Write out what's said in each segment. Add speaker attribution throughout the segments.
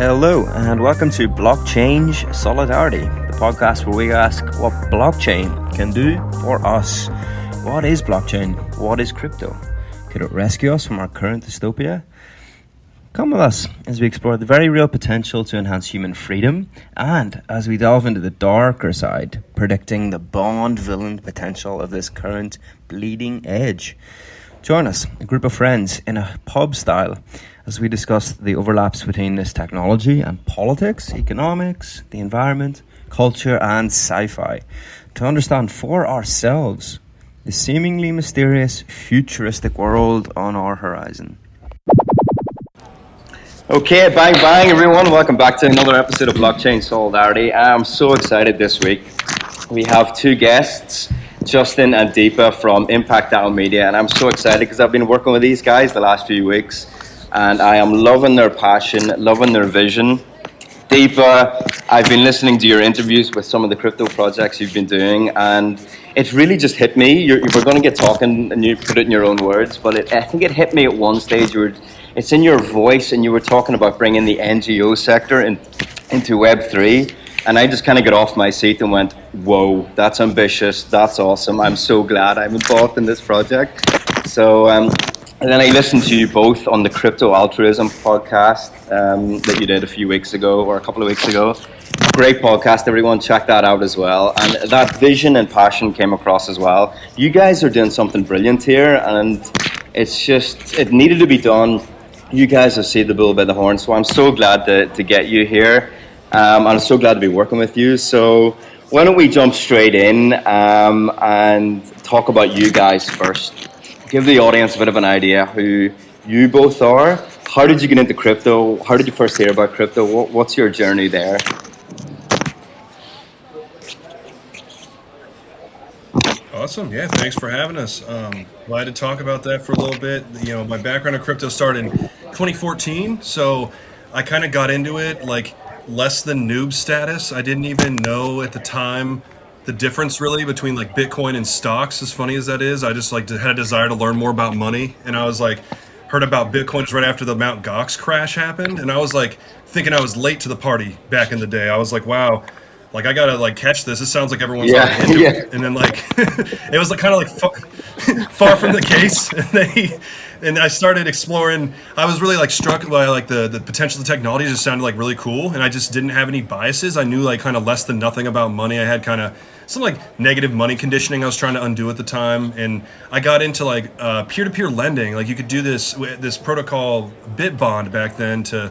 Speaker 1: Hello, and welcome to Blockchange Solidarity, the podcast where we ask what blockchain can do for us. What is blockchain? What is crypto? Could it rescue us from our current dystopia? Come with us as we explore the very real potential to enhance human freedom, and as we delve into the darker side, predicting the Bond-villain potential of this current bleeding edge. Join us, a group of friends, in a pub style, as we discuss the overlaps between this technology and politics, economics, the environment, culture, and sci-fi, to understand for ourselves the seemingly mysterious futuristic world on our horizon. Okay, bang bang everyone, welcome back to another episode of Blockchain Solidarity. I'm so excited this week. We have two guests, Justin and Deepa from Impact DAO Media, and I'm so excited because I've been working with these guys the last few weeks. And I am loving their passion, loving their vision. Deepa, I've been listening to your interviews with some of the crypto projects you've been doing, and it really just hit me. We're going to get talking, and you put it in your own words, but I think it hit me at one stage. It's in your voice, and you were talking about bringing the NGO sector into Web3, and I just kind of got off my seat and went, whoa, that's ambitious, that's awesome. I'm so glad I'm involved in this project. So, and then I listened to you both on the Crypto Altruism podcast that you did a few weeks ago, or a couple of weeks ago. Great podcast, everyone, check that out as well. And that vision and passion came across as well. You guys are doing something brilliant here, and it needed to be done. You guys have seen the bull by the horn, so I'm so glad to get you here. I'm so glad to be working with you. So why don't we jump straight in and talk about you guys first. Give the audience a bit of an idea who you both are. How did you get into crypto? How did you first hear about crypto? What's your journey there?
Speaker 2: Awesome. Yeah, thanks for having us. Glad to talk about that for a little bit. You know, my background in crypto started in 2014, so I kind of got into it like less than noob status. I didn't even know at the time the difference really between like Bitcoin and stocks, as funny as that is. I just like had a desire to learn more about money, and I was like, heard about Bitcoins right after the Mt. Gox crash happened, and I was like thinking I was late to the party back in the day. I was like, wow, like I gotta like catch this. It sounds like everyone's already into it. And then like it was like kind of like far from the case, and I started exploring. I was really like struck by like the potential of the technology. Just sounded like really cool, and I just didn't have any biases. I knew like kind of less than nothing about money. I had kind of some like negative money conditioning I was trying to undo at the time, and I got into like peer-to-peer lending. Like you could do this protocol BitBond back then to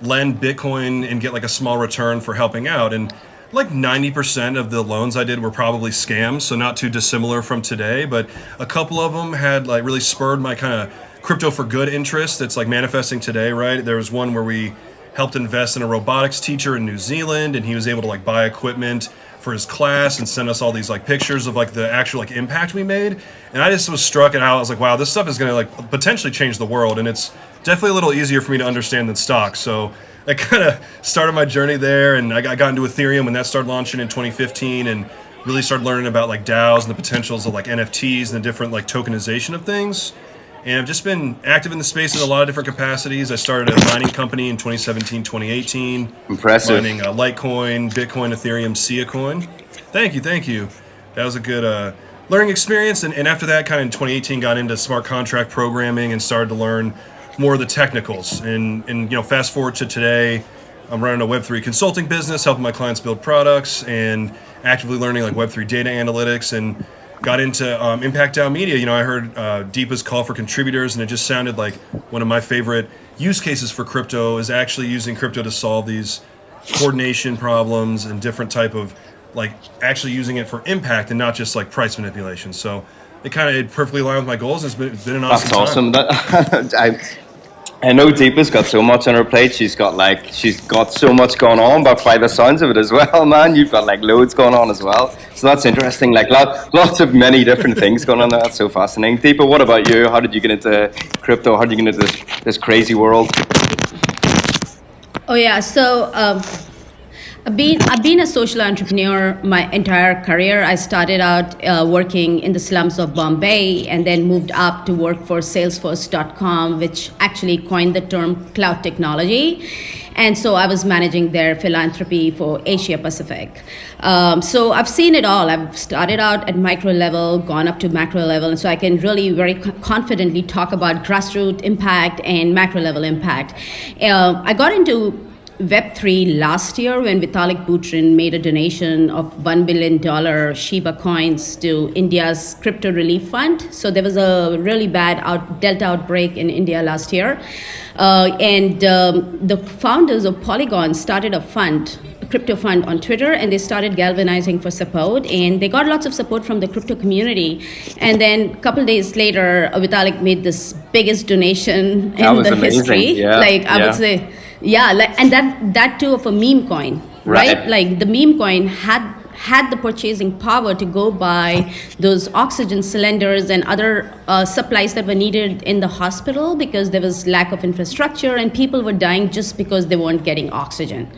Speaker 2: lend Bitcoin and get like a small return for helping out. And like 90% of the loans I did were probably scams, so not too dissimilar from today, but a couple of them had like really spurred my kind of crypto for good interest that's like manifesting today, right? There was one where we helped invest in a robotics teacher in New Zealand, and he was able to like buy equipment for his class and send us all these like pictures of like the actual like impact we made. And I just was struck at how I was like, wow, this stuff is going to like potentially change the world, and it's definitely a little easier for me to understand than stocks. So I kind of started my journey there, and I got into Ethereum when that started launching in 2015, and really started learning about like DAOs and the potentials of like NFTs and the different like tokenization of things. And I've just been active in the space in a lot of different capacities. I started a mining company in 2017, 2018.
Speaker 1: Impressive.
Speaker 2: Mining Litecoin, Bitcoin, Ethereum, Sia Coin. Thank you. That was a good learning experience. And after that, kind of in 2018, got into smart contract programming and started to learn more of the technicals. And you know, fast forward to today, I'm running a Web3 consulting business, helping my clients build products, and actively learning like Web3 data analytics, and got into Impact DAO Media. You know, I heard Deepa's call for contributors, and it just sounded like one of my favorite use cases for crypto is actually using crypto to solve these coordination problems and different type of like actually using it for impact and not just like price manipulation. So it perfectly aligned with my goals. It's been an awesome time.
Speaker 1: That's awesome. I know Deepa's got so much on her plate. She's got so much going on, but by the sounds of it as well, man, you've got like loads going on as well. So that's interesting. Like lots of many different things going on there. That's so fascinating. Deepa, what about you? How did you get into crypto? How did you get into this crazy world?
Speaker 3: Oh yeah, so I've been a social entrepreneur my entire career. I started out working in the slums of Bombay, and then moved up to work for Salesforce.com, which actually coined the term cloud technology. And so I was managing their philanthropy for Asia Pacific. So I've seen it all. I've started out at micro level, gone up to macro level, and so I can really very confidently talk about grassroots impact and macro level impact. I got into Web3 last year when Vitalik Buterin made a donation of $1 billion Shiba coins to India's crypto relief fund. So there was a really bad Delta outbreak in India last year. And the founders of Polygon started a crypto fund on Twitter, and they started galvanizing for support, and they got lots of support from the crypto community. And then a couple days later, Vitalik made this biggest donation in the history.
Speaker 1: Yeah.
Speaker 3: I would say, and that too of a meme coin, right? Like the meme coin had the purchasing power to go buy those oxygen cylinders and other supplies that were needed in the hospital because there was lack of infrastructure and people were dying just because they weren't getting oxygen.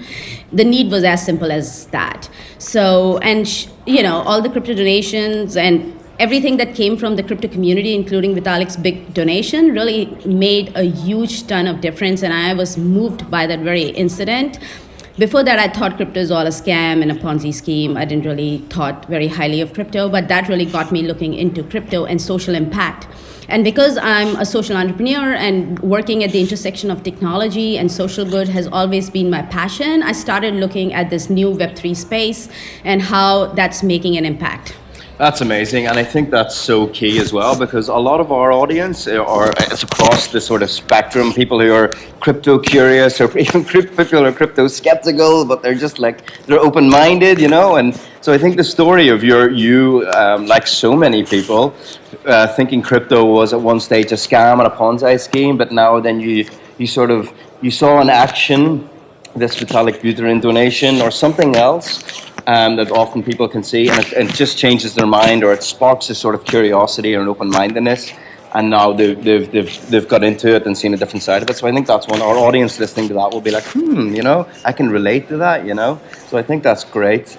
Speaker 3: The need was as simple as that. So, all the crypto donations and everything that came from the crypto community, including Vitalik's big donation, really made a huge ton of difference, and I was moved by that very incident. Before that, I thought crypto is all a scam and a Ponzi scheme. I didn't really thought very highly of crypto, but that really got me looking into crypto and social impact. And because I'm a social entrepreneur and working at the intersection of technology and social good has always been my passion, I started looking at this new Web3 space and how that's making an impact.
Speaker 1: That's amazing, and I think that's so key as well, because a lot of our audience it's across the sort of spectrum, people who are crypto curious or even people who are crypto skeptical, but they're just they're open-minded, and so I think the story of you like so many people, thinking crypto was at one stage a scam and a Ponzi scheme, but now then you saw in action this Vitalik Buterin donation or something else that often people can see, and it just changes their mind, or it sparks a sort of curiosity or an open-mindedness, and now they've got into it and seen a different side of it. So I think that's one, our audience listening to that will be like, I can relate to that, So I think that's great.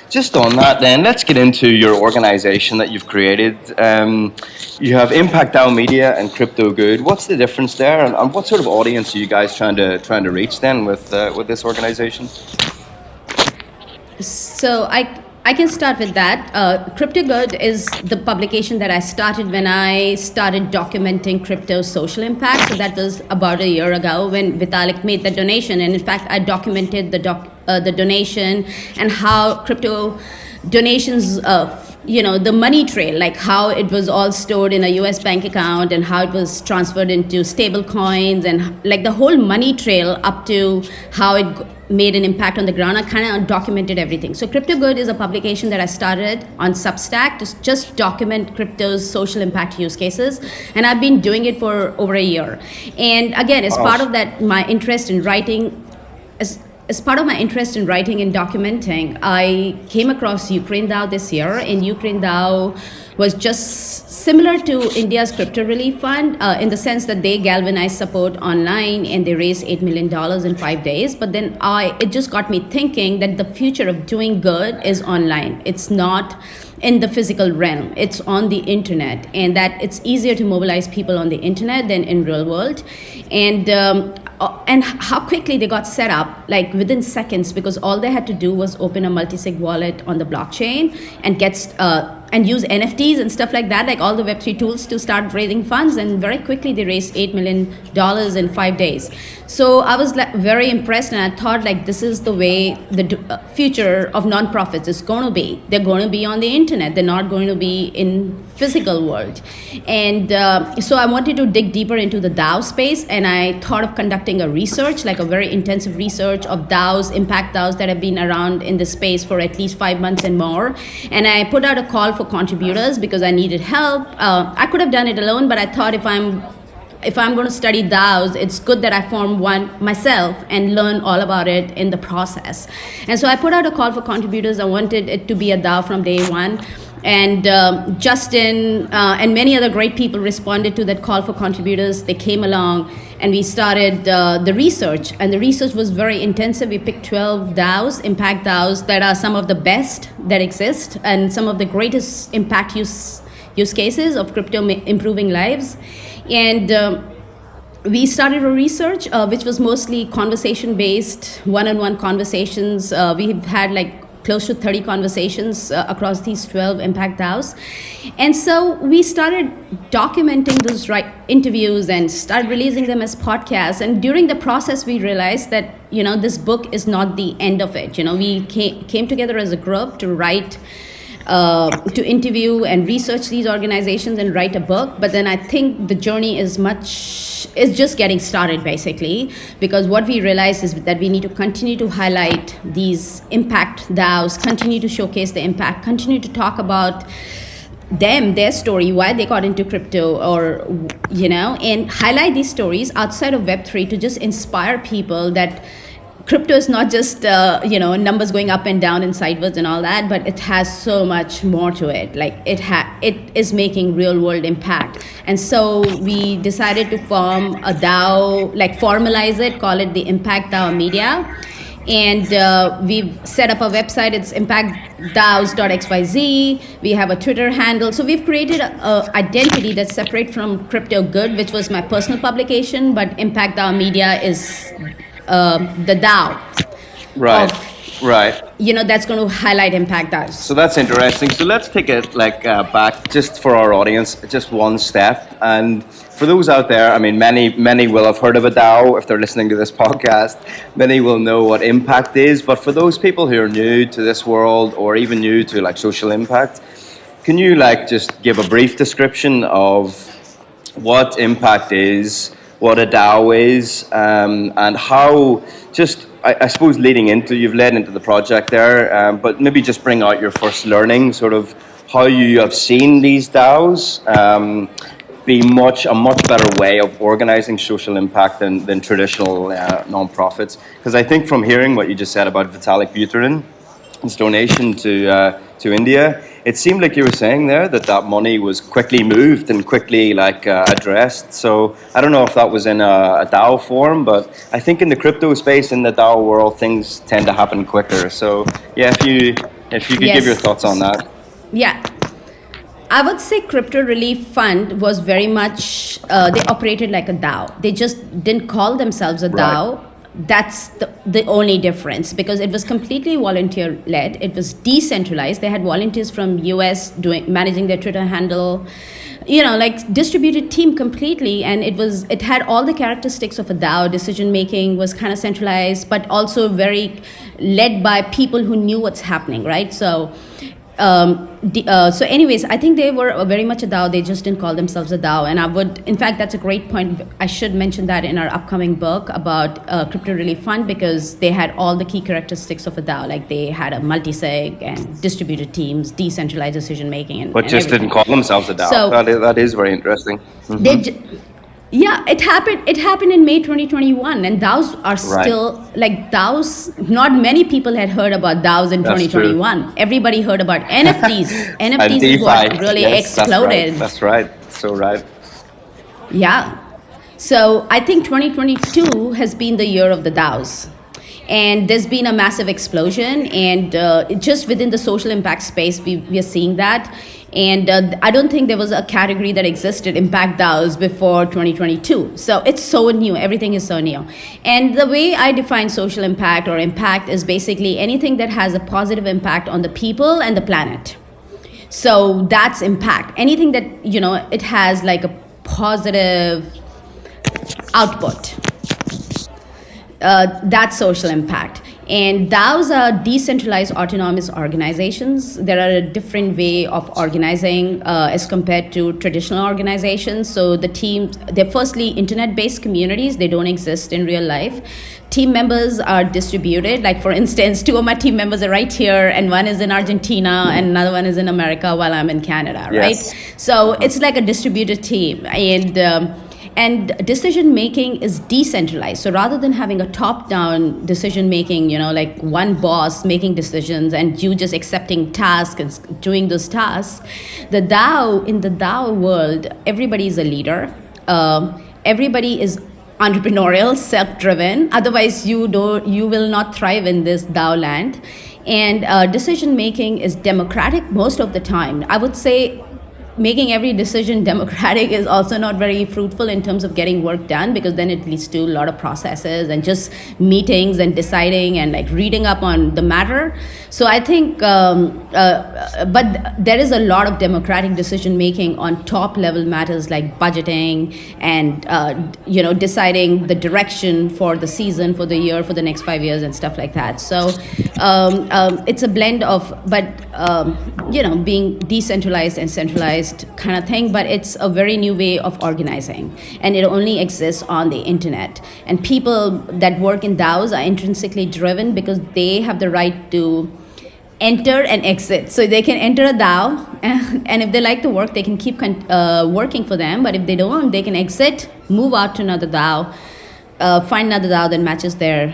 Speaker 1: Just on that then, let's get into your organization that you've created. You have Impact DAO Media and Crypto Good. What's the difference there, and what sort of audience are you guys trying to reach then with this organization?
Speaker 3: So I can start with that. Crypto Good is the publication that I started when I started documenting crypto social impact. So that was about a year ago when Vitalik made the donation. And in fact, I documented the donation and how crypto donations, the money trail, like how it was all stored in a US bank account and how it was transferred into stable coins and like the whole money trail up to how it made an impact on the ground. I kind of documented everything. So Crypto Good is a publication that I started on Substack to just document crypto's social impact use cases. And I've been doing it for over a year. And again, as part of that, my interest in writing, as part of my interest in writing and documenting, I came across Ukraine DAO this year, and Ukraine DAO was just similar to India's crypto relief fund in the sense that they galvanized support online and they raised $8 million in 5 days. But then it just got me thinking that the future of doing good is online. It's not in the physical realm, it's on the internet, and that it's easier to mobilize people on the internet than in real world. And how quickly they got set up, like within seconds, because all they had to do was open a multi-sig wallet on the blockchain and and use NFTs and stuff like that, like all the Web3 tools to start raising funds. And very quickly they raised $8 million in 5 days. So I was very impressed, and I thought this is the way the future of nonprofits is going to be. They're going to be on the internet. They're not going to be in physical world. And so I wanted to dig deeper into the DAO space, and I thought of conducting a research, like a very intensive research of DAOs, impact DAOs that have been around in the space for at least 5 months and more. And I put out a call for contributors because I needed help. I could have done it alone, but I thought if I'm going to study DAOs, it's good that I form one myself and learn all about it in the process. And so I put out a call for contributors. I wanted it to be a DAO from day one. And Justin and many other great people responded to that call for contributors. They came along and we started the research. And the research was very intensive. We picked 12 DAOs, impact DAOs, that are some of the best that exist and some of the greatest impact use cases of crypto improving lives. And we started a research which was mostly conversation based, one-on-one conversations. We've had like close to 30 conversations across these 12 impact DAOs. And so we started documenting those interviews and started releasing them as podcasts. And during the process, we realized that, this book is not the end of it. We came together as a group to write, to interview and research these organizations and write a book. But then I think the journey is just getting started, basically, because what we realized is that we need to continue to highlight these impact DAOs, continue to showcase the impact, continue to talk about them, their story, why they got into crypto, or, and highlight these stories outside of Web3 to just inspire people that crypto is not just, numbers going up and down and sideways and all that, but it has so much more to it. Like it is making real world impact. And so we decided to form a DAO, like formalize it, call it the Impact DAO Media. And we've set up a website. It's impactdaos.xyz. We have a Twitter handle. So we've created an identity that's separate from Crypto Good, which was my personal publication, but Impact DAO Media is the DAO.
Speaker 1: Right. Right.
Speaker 3: That's going to highlight impact DAOs.
Speaker 1: So that's interesting. So let's take it back just for our audience, just one step. And for those out there, I mean, many will have heard of a DAO if they're listening to this podcast. Many will know what impact is. But for those people who are new to this world or even new to social impact, can you just give a brief description of what impact is, what a DAO is, and how, just, I suppose you've led into the project there, but maybe just bring out your first learning, sort of how you have seen these DAOs be a much better way of organizing social impact than traditional non-profits. Because I think from hearing what you just said about Vitalik Buterin, his donation to India, it seemed like you were saying there that money was quickly moved and quickly addressed. So I don't know if that was in a DAO form, but I think in the crypto space, in the DAO world, things tend to happen quicker. So yeah, if you could give your thoughts on that.
Speaker 3: Yeah. I would say Crypto Relief Fund was very much, they operated like a DAO. They just didn't call themselves a DAO.
Speaker 1: Right.
Speaker 3: That's the only difference, because it was completely volunteer led. It was decentralized. They had volunteers from US managing their Twitter handle, distributed team completely. And it had all the characteristics of a DAO. Decision making was kind of centralized, but also very led by people who knew what's happening, right? So anyways, I think they were very much a DAO. They just didn't call themselves a DAO. And in fact, that's a great point. I should mention that in our upcoming book about Crypto Relief Fund, because they had all the key characteristics of a DAO. Like they had a multi-sig and distributed teams, decentralized decision making,
Speaker 1: but just didn't call themselves a DAO. So that is very interesting. Mm-hmm.
Speaker 3: Yeah, it happened in May 2021, and DAOs are still DAOs. Not many people had heard about DAOs in 2021. True. Everybody heard about NFTs. NFTs is what really exploded.
Speaker 1: That's right. So right.
Speaker 3: Yeah. So I think 2022 has been the year of the DAOs. And there's been a massive explosion, and just within the social impact space, we are seeing that. And I don't think there was a category that existed, impact DAOs, before 2022. So it's so new. Everything is so new. And the way I define social impact or impact is basically anything that has a positive impact on the people and the planet. So that's impact. Anything that, it has a positive output. That's social impact. And DAOs are decentralized autonomous organizations. There are a different way of organizing as compared to traditional organizations. So the teams, they're firstly internet-based communities. They don't exist in real life. Team members are distributed. Like for instance, 2 of my team members are right here, and one is in Argentina and another one is in America while I'm in Canada, right? Yes. So it's like a distributed team. And decision making is decentralized. So rather than having a top-down decision making, one boss making decisions and you just accepting tasks and doing those tasks, in the DAO world, everybody is a leader. Everybody is entrepreneurial, self-driven. Otherwise, you will not thrive in this DAO land. And decision making is democratic most of the time. I would say making every decision democratic is also not very fruitful in terms of getting work done, because then it leads to a lot of processes and just meetings and deciding and like reading up on the matter. So I think, but there is a lot of democratic decision making on top level matters like budgeting and deciding the direction for the season, for the year, for the next 5 years and stuff like that. So it's a blend of, but being decentralized and centralized kind of thing, but it's a very new way of organizing, and it only exists on the internet. And people that work in DAOs are intrinsically driven because they have the right to enter and exit. So they can enter a DAO, and if they like the work, they can keep working for them. But if they don't, they can exit, move out to another DAO, find another DAO that matches their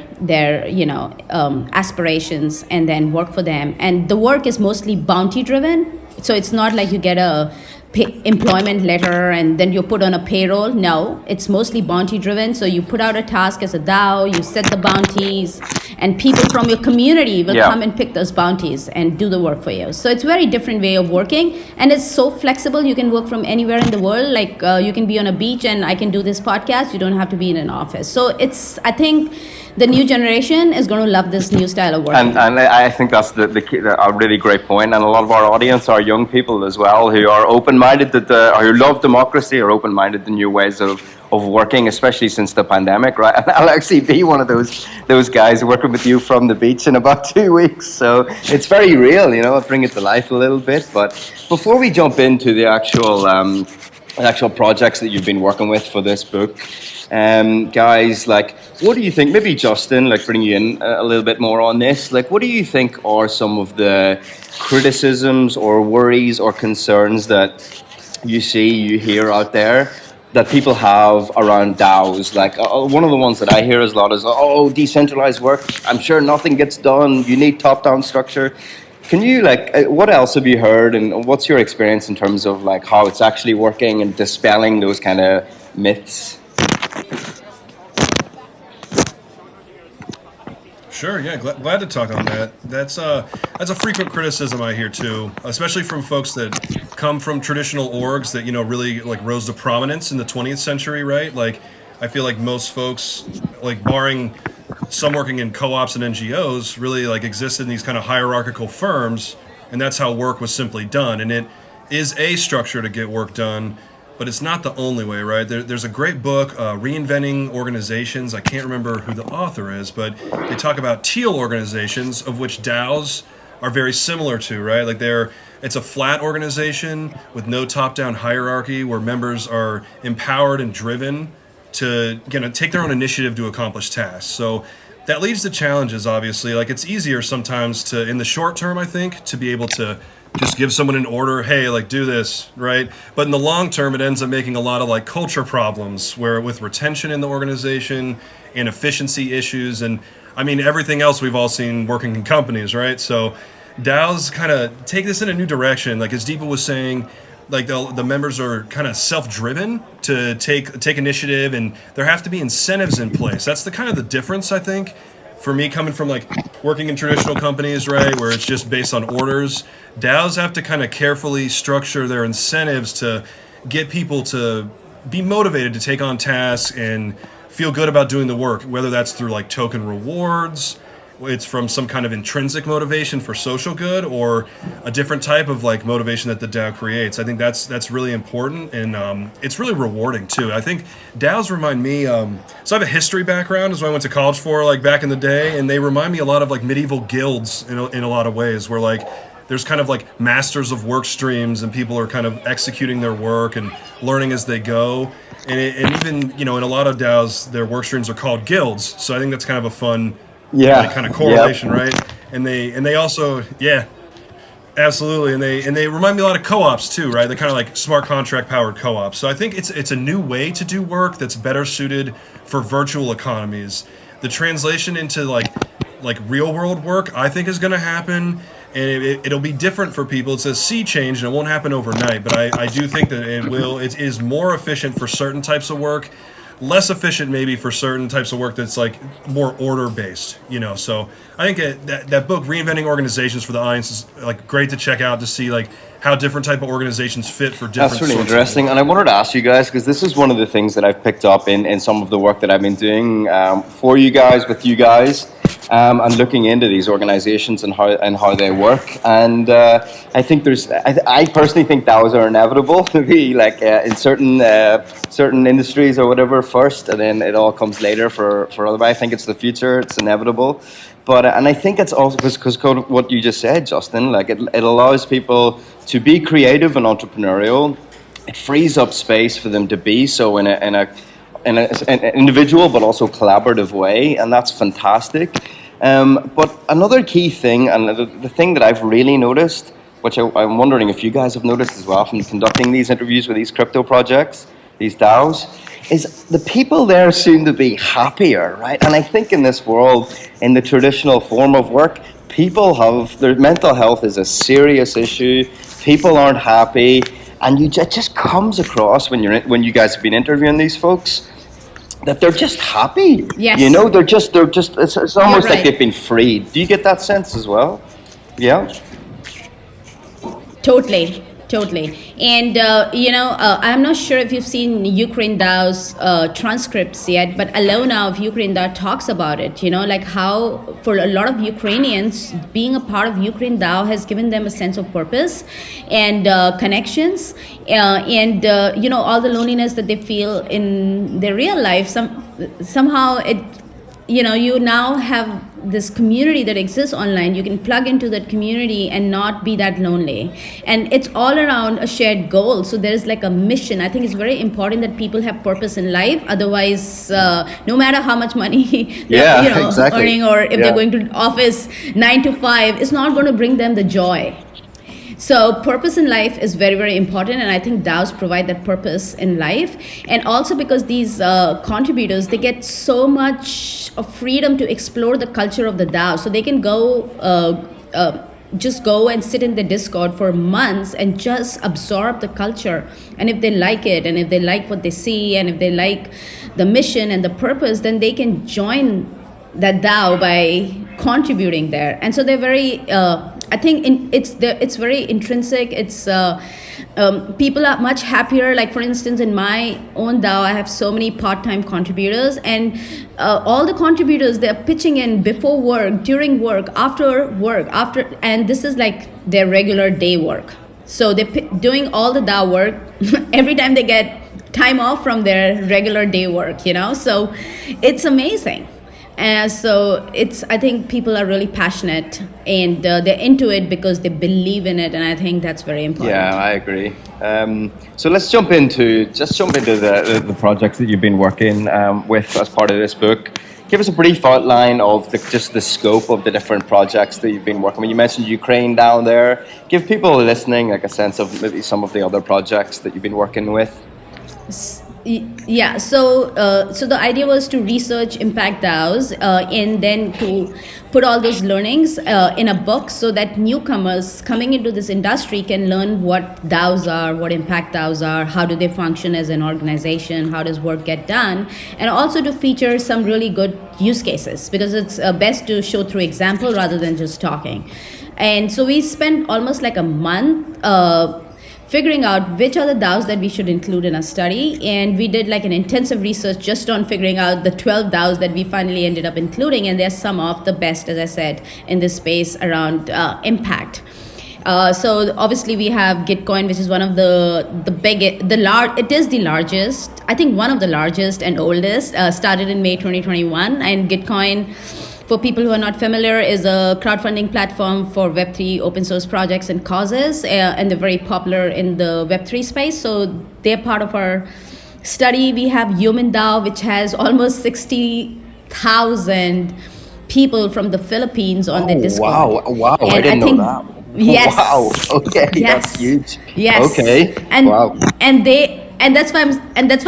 Speaker 3: aspirations, and then work for them. And the work is mostly bounty driven. So it's not like you get a employment letter and then you're put on a payroll. No, it's mostly bounty driven. So you put out a task as a DAO, you set the bounties, and people from your community will come and pick those bounties and do the work for you. So it's a very different way of working, and it's so flexible. You can work from anywhere in the world. Like you can be on a beach and I can do this podcast. You don't have to be in an office. So I think the new generation is going to love this new style of working.
Speaker 1: And I think that's the key, a really great point. And a lot of our audience are young people as well who are open-minded, or who love democracy, or open-minded to new ways of working, especially since the pandemic, right? And I'll actually be one of those guys working with you from the beach in about 2 weeks. So it's very real, I'll bring it to life a little bit. But before we jump into the actual projects that you've been working with for this book, guys, like, what do you think? Maybe Justin, like, bring you in a little bit more on this. Like, what do you think are some of the criticisms or worries or concerns that you hear out there that people have around DAOs? Like, one of the ones that I hear a lot is, decentralized work, I'm sure nothing gets done. You need top-down structure. Can you, what else have you heard, and what's your experience in terms of, like, how it's actually working and dispelling those kind of myths?
Speaker 2: Sure, yeah, glad to talk on that. That's a frequent criticism I hear too, especially from folks that come from traditional orgs that really like rose to prominence in the 20th century, right? Like, I feel like most folks, like barring some working in co-ops and NGOs, really like existed in these kind of hierarchical firms, and that's how work was simply done. And it is a structure to get work done, but it's not the only way, right? There's a great book, Reinventing Organizations. I can't remember who the author is, but they talk about teal organizations, of which DAOs are very similar to, right? Like it's a flat organization with no top-down hierarchy where members are empowered and driven to take their own initiative to accomplish tasks. So that leads to challenges, obviously. Like, it's easier sometimes to, in the short term, I think, to be able to just give someone an order, hey, like, do this, right? But in the long term, it ends up making a lot of like culture problems where with retention in the organization and efficiency issues, and I mean, everything else we've all seen working in companies, right? So DAOs kind of take this in a new direction. Like, as Deepa was saying, like the members are kind of self-driven to take initiative, and there have to be incentives in place. That's the kind of the difference, I think, for me, coming from like working in traditional companies, right, where it's just based on orders. DAOs have to kind of carefully structure their incentives to get people to be motivated to take on tasks and feel good about doing the work, whether that's through like token rewards, it's from some kind of intrinsic motivation for social good, or a different type of like motivation that the DAO creates. I think that's really important, and it's really rewarding too. I think DAOs remind me, so I have a history background, is what I went to college for, like back in the day, and they remind me a lot of like medieval guilds in a lot of ways, where like there's kind of like masters of work streams, and people are kind of executing their work and learning as they go. And even, in a lot of DAOs, their work streams are called guilds. So I think that's kind of a fun kind of correlation, right? And they also, absolutely. And they remind me a lot of co-ops too, right? They're kind of like smart contract powered co-ops. So I think it's a new way to do work that's better suited for virtual economies. The translation into like real world work, I think, is going to happen. And it'll be different for people. It's a sea change, and it won't happen overnight. But I do think that it is more efficient for certain types of work, less efficient maybe for certain types of work that's like more order based. So I think that book, Reinventing Organizations, for the audience is like great to check out to see like how different type of organizations fit for different.
Speaker 1: That's really
Speaker 2: sorts
Speaker 1: interesting. And I wanted to ask you guys, because this is one of the things that I've picked up in some of the work that I've been doing for you guys, with you guys, and looking into these organizations and how they work. And I think I personally think DAOs are inevitable to be like in certain industries or whatever first, and then it all comes later for other. I think it's the future. It's inevitable. But and I think it's also because what you just said, Justin, like it allows people to be creative and entrepreneurial. It frees up space for them to be so in an individual but also collaborative way, and that's fantastic. But another key thing, and the thing that I've really noticed, which I'm wondering if you guys have noticed as well from conducting these interviews with these crypto projects, these DAOs, is the people there seem to be happier, right? And I think in this world, in the traditional form of work, their mental health is a serious issue. People aren't happy, and it just comes across when you guys have been interviewing these folks that they're just happy.
Speaker 3: Yes.
Speaker 1: You know, they're just. It's almost
Speaker 3: right.
Speaker 1: like they've been freed. Do you get that sense as well? Yeah.
Speaker 3: Totally. And, I'm not sure if you've seen Ukraine DAO's transcripts yet, but Alona of Ukraine DAO talks about it, like how for a lot of Ukrainians, being a part of Ukraine DAO has given them a sense of purpose and connections and all the loneliness that they feel in their real life. Somehow it, you now have this community that exists online. You can plug into that community and not be that lonely. And it's all around a shared goal. So there's like a mission. I think it's very important that people have purpose in life. Otherwise, no matter how much money they're
Speaker 1: exactly.
Speaker 3: earning, or if they're going to office 9 to 5, it's not going to bring them the joy. So purpose in life is very, very important, and I think DAOs provide that purpose in life. And also because these contributors, they get so much of freedom to explore the culture of the DAO. So they can just go and sit in the Discord for months and just absorb the culture. And if they like it, and if they like what they see, and if they like the mission and the purpose, then they can join that DAO by contributing there. And so they're very I think it's very intrinsic. It's people are much happier. Like for instance, in my own DAO, I have so many part-time contributors, and all the contributors, they're pitching in before work, during work, after work, and this is like their regular day work. So they're doing all the DAO work every time they get time off from their regular day work. So it's amazing. So I think people are really passionate, and they're into it because they believe in it, and I think that's very important.
Speaker 1: Yeah, I agree. So let's jump into the projects that you've been working with as part of this book. Give us a brief outline of just the scope of the different projects that you've been working with. You mentioned Ukraine down there. Give people listening like a sense of maybe some of the other projects that you've been working with.
Speaker 3: Yeah, so the idea was to research impact DAOs and then to put all those learnings in a book so that newcomers coming into this industry can learn what DAOs are, what impact DAOs are, how do they function as an organization, how does work get done, and also to feature some really good use cases, because it's best to show through example rather than just talking. And so we spent almost like a month figuring out which are the DAOs that we should include in our study. And we did like an intensive research just on figuring out the 12 DAOs that we finally ended up including. And they're some of the best, as I said, in this space around impact. So obviously we have Gitcoin, which is one of it is the largest, I think one of the largest and oldest, started in May 2021. And Gitcoin, for people who are not familiar, is a crowdfunding platform for Web3 open source projects and causes, and they're very popular in the Web3 space. So they're part of our study. We have Human DAO, which has almost 60,000 people from the Philippines on the Discord.
Speaker 1: Wow, I didn't know that.
Speaker 3: Yes.
Speaker 1: Wow, okay,
Speaker 3: yes.
Speaker 1: That's huge.
Speaker 3: Yes.
Speaker 1: Okay,
Speaker 3: wow. And that's why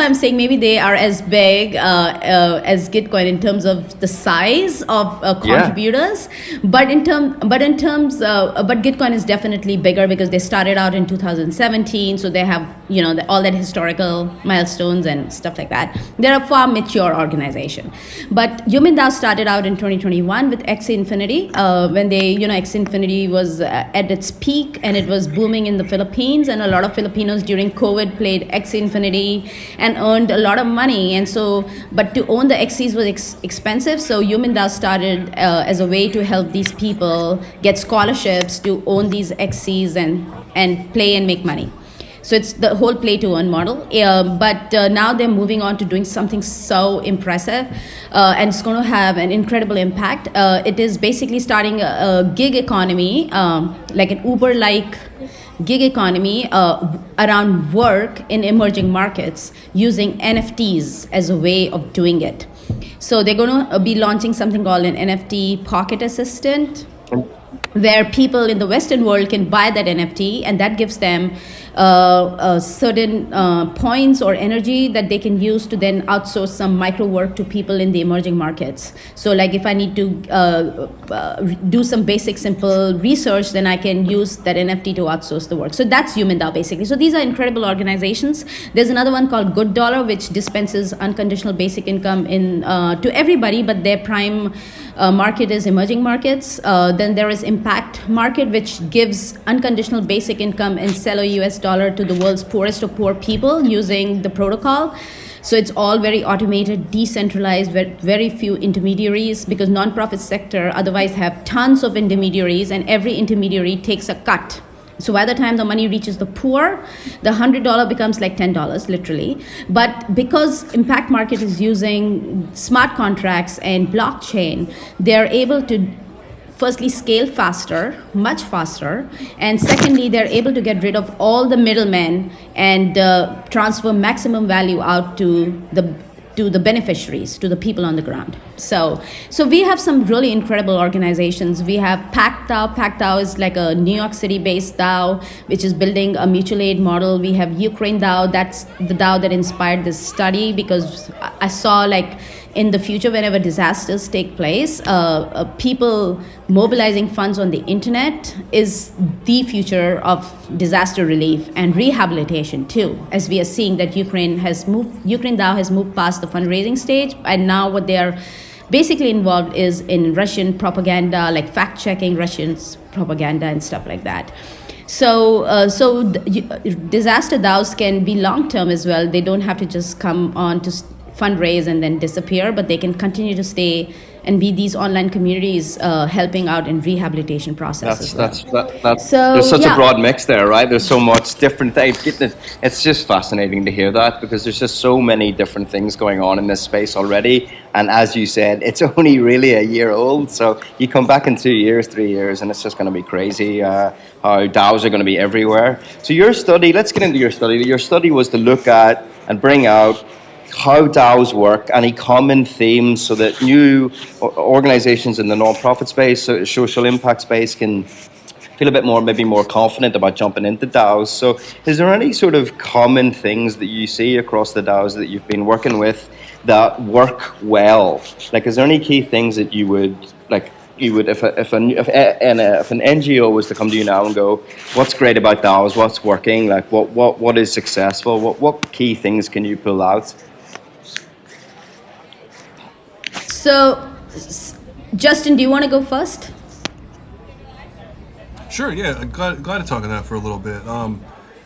Speaker 3: I'm saying maybe they are as big as Gitcoin in terms of the size of contributors. Yeah. But Gitcoin is definitely bigger because they started out in 2017, so they have all that historical milestones and stuff like that. They're a far mature organization. But Human DAO started out in 2021 with X Infinity, when X Infinity was at its peak and it was booming in the Philippines, and a lot of Filipinos during COVID played X Infinity and earned a lot of money. And so, but to own the XCs was expensive, so Human DAO started as a way to help these people get scholarships to own these XCs and play and make money. So it's the whole play to earn model. But now they're moving on to doing something so impressive, and it's going to have an incredible impact. It is basically starting a gig economy, like an Uber-like gig economy around work in emerging markets using NFTs as a way of doing it. So they're going to be launching something called an NFT pocket assistant, where people in the Western world can buy that NFT, and that gives them certain points or energy that they can use to then outsource some micro work to people in the emerging markets. So like if I need to do some basic simple research, then I can use that NFT to outsource the work. So that's Human DAO basically. So these are incredible organizations. There's another one called Good Dollar, which dispenses unconditional basic income to everybody, but their prime market is emerging markets. Then there is Impact Market, which gives unconditional basic income and sell a US dollar to the world's poorest of poor people using the protocol. So it's all very automated, decentralized, very few intermediaries, because nonprofit sector otherwise have tons of intermediaries, and every intermediary takes a cut. So by the time the money reaches the poor, the $100 becomes like $10, literally. But because Impact Market is using smart contracts and blockchain, they're able to firstly scale faster, much faster, and secondly, they're able to get rid of all the middlemen and transfer maximum value out to the beneficiaries, to the people on the ground. So we have some really incredible organizations. We have Pact DAO. Pact DAO is like a New York City-based DAO, which is building a mutual aid model. We have Ukraine DAO. That's the DAO that inspired this study, because I saw like in the future, whenever disasters take place, people mobilizing funds on the internet is the future of disaster relief and rehabilitation too, as we are seeing that Ukraine DAO has moved past the fundraising stage, and now what they are basically involved is in Russian propaganda, like fact-checking Russians propaganda and stuff like that. So disaster DAOs can be long-term as well. They don't have to just come on to fundraise and then disappear, but they can continue to stay and be these online communities helping out in rehabilitation processes.
Speaker 1: There's such a broad mix there, right? There's so much different things. It's just fascinating to hear that, because there's just so many different things going on in this space already. And as you said, it's only really a year old. So you come back in 2 years, 3 years, and it's just going to be crazy how DAOs are going to be everywhere. So your study, let's get into your study. Your study was to look at and bring out how DAOs work, any common themes, so that new organizations in the nonprofit space, social impact space, can feel a bit more, maybe more confident about jumping into DAOs. So is there any sort of common things that you see across the DAOs that you've been working with that work well? Like, is there any key things that you would, if an NGO was to come to you now and go, what's great about DAOs, what's working, like what is successful, what key things can you pull out?
Speaker 3: So, Justin, do you want to go first?
Speaker 2: Sure, yeah. Glad to talk on that for a little bit. I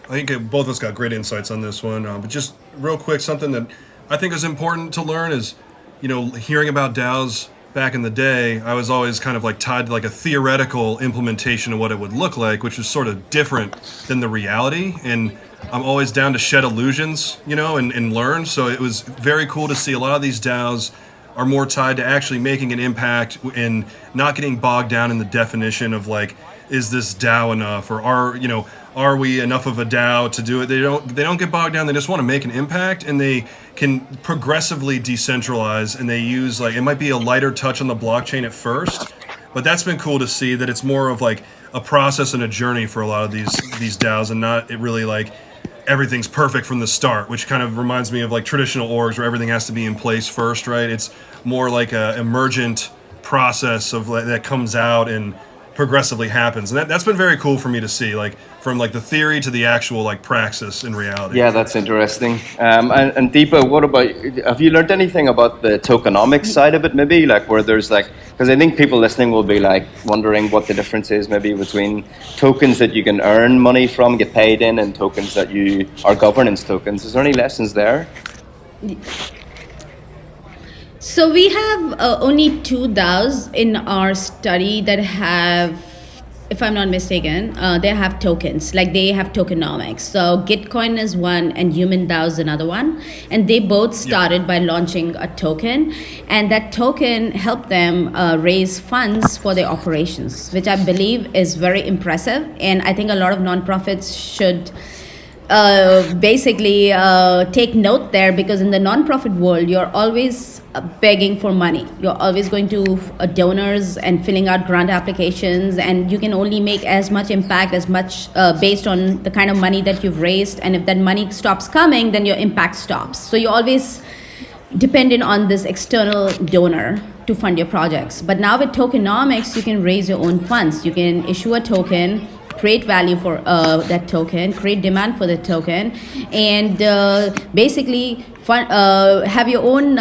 Speaker 2: think both of us got great insights on this one. But just real quick, something that I think is important to learn is, hearing about DAOs back in the day, I was always kind of like tied to like a theoretical implementation of what it would look like, which was sort of different than the reality. And I'm always down to shed illusions, and learn. So it was very cool to see a lot of these DAOs are more tied to actually making an impact and not getting bogged down in the definition of like, is this DAO enough, or are we enough of a DAO to do it? They don't get bogged down. They just want to make an impact, and they can progressively decentralize, and they use, like, it might be a lighter touch on the blockchain at first, but that's been cool to see that it's more of like a process and a journey for a lot of these DAOs, and not it really like everything's perfect from the start, which kind of reminds me of like traditional orgs where everything has to be in place first, right? It's more like a emergent process of that comes out and progressively happens. And that's been very cool for me to see, like from like the theory to the actual like praxis in reality.
Speaker 1: Yeah, that's interesting. And Deepa, what about, have you learned anything about the tokenomics side of it, maybe? Like where there's like, because I think people listening will be like wondering what the difference is maybe between tokens that you can earn money from, get paid in, and tokens that you are governance tokens. Is there any lessons there?
Speaker 3: So we have only 2 DAOs in our study that have, if I'm not mistaken, they have tokens, like they have tokenomics. So Gitcoin is one and Human DAO is another one. And they both started by launching a token. And that token helped them raise funds for their operations, which I believe is very impressive. And I think a lot of nonprofits should basically take note there, because in the nonprofit world, you're always begging for money. You're always going to donors and filling out grant applications, and you can only make as much impact as much based on the kind of money that you've raised. And if that money stops coming, then your impact stops. So you're always dependent on this external donor to fund your projects. But now with tokenomics, you can raise your own funds. You can issue a token, create value for that token, create demand for the token, and basically have your own,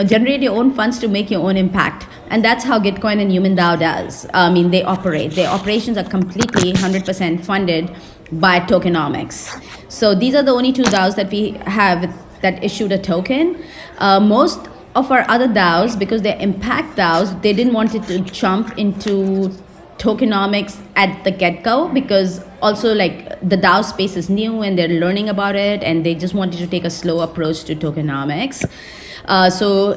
Speaker 3: generate your own funds to make your own impact. And that's how Gitcoin and Human DAO does. I mean, they operate. Their operations are completely 100% funded by tokenomics. So these are the only 2 DAOs that we have that issued a token. Most of our other DAOs, because they're impact DAOs, they didn't want it to jump into tokenomics at the get-go, because also like the DAO space is new and they're learning about it, and they just wanted to take a slow approach to tokenomics. So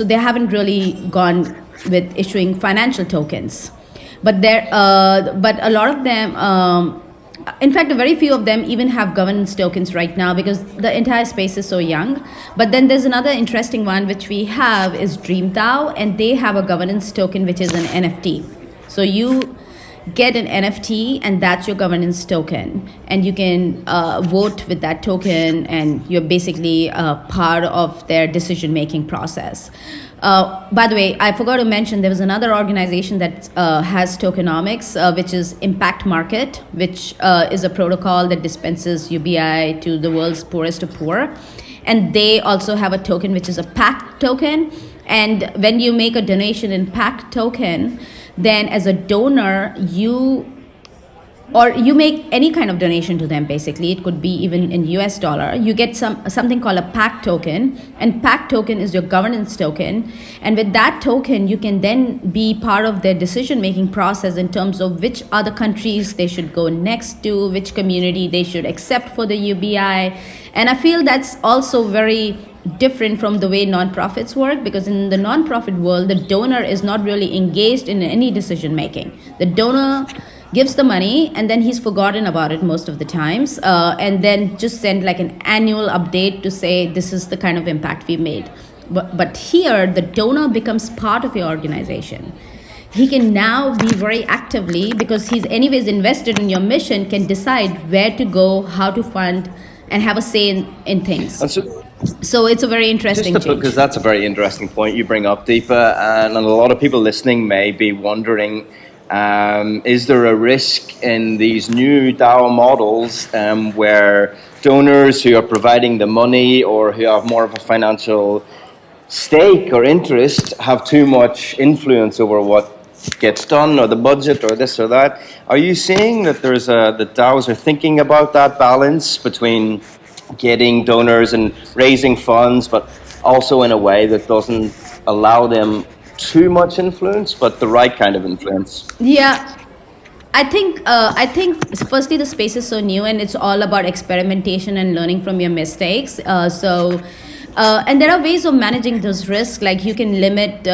Speaker 3: they haven't really gone with issuing financial tokens, but a lot of them, in fact, a very few of them even have governance tokens right now, because the entire space is so young. But then there's another interesting one which we have is Dream DAO, and they have a governance token which is an NFT. So you get an NFT, and that's your governance token, and you can vote with that token, and you're basically part of their decision-making process. By the way, I forgot to mention there was another organization that has tokenomics, which is Impact Market, which is a protocol that dispenses UBI to the world's poorest of poor. And they also have a token which is a PAC token. And when you make a donation in PAC token, then as a donor, you make any kind of donation to them, basically. It could be even in US dollar. You get something called a PAC token, and PAC token is your governance token. And with that token, you can then be part of their decision-making process in terms of which other countries they should go next to, which community they should accept for the UBI. And I feel that's also very different from the way nonprofits work, because in the nonprofit world, the donor is not really engaged in any decision making. The donor gives the money and then he's forgotten about it most of the times, and then just send like an annual update to say this is the kind of impact we made. But here the donor becomes part of your organization. He can now be very actively, because he's anyways invested in your mission, can decide where to go, how to fund, and have a say in things. So it's a very interesting change.
Speaker 1: Because that's a very interesting point you bring up, Deepa, and a lot of people listening may be wondering, is there a risk in these new DAO models where donors who are providing the money or who have more of a financial stake or interest have too much influence over what gets done, or the budget, or this or that? Are you seeing that the DAOs are thinking about that balance between getting donors and raising funds, but also in a way that doesn't allow them too much influence, but the right kind of influence?
Speaker 3: Yeah, I think firstly the space is so new, and it's all about experimentation and learning from your mistakes. And there are ways of managing those risks, like you can limit,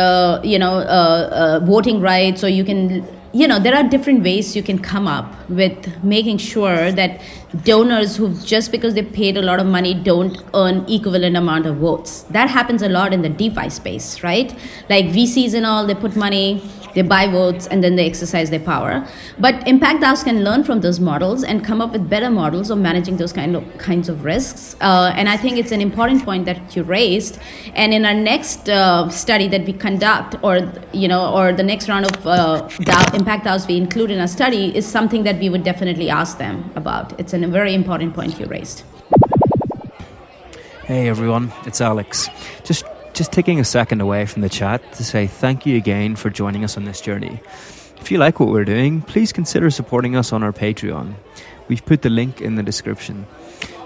Speaker 3: voting rights, or you can there are different ways you can come up with making sure that donors who, just because they paid a lot of money, don't earn equivalent amount of votes. That happens a lot in the DeFi space, right? Like VCs and all, they put money, they buy votes, and then they exercise their power. But impact DAOs can learn from those models and come up with better models of managing those kinds of risks. And I think it's an important point that you raised. And in our next study that we conduct, or the next round of impact DAOs we include in our study, is something that we would definitely ask them about. It's a very important point you raised.
Speaker 4: Hey everyone, it's Alex. Just taking a second away from the chat to say thank you again for joining us on this journey. If you like what we're doing, please consider supporting us on our Patreon. We've put the link in the description.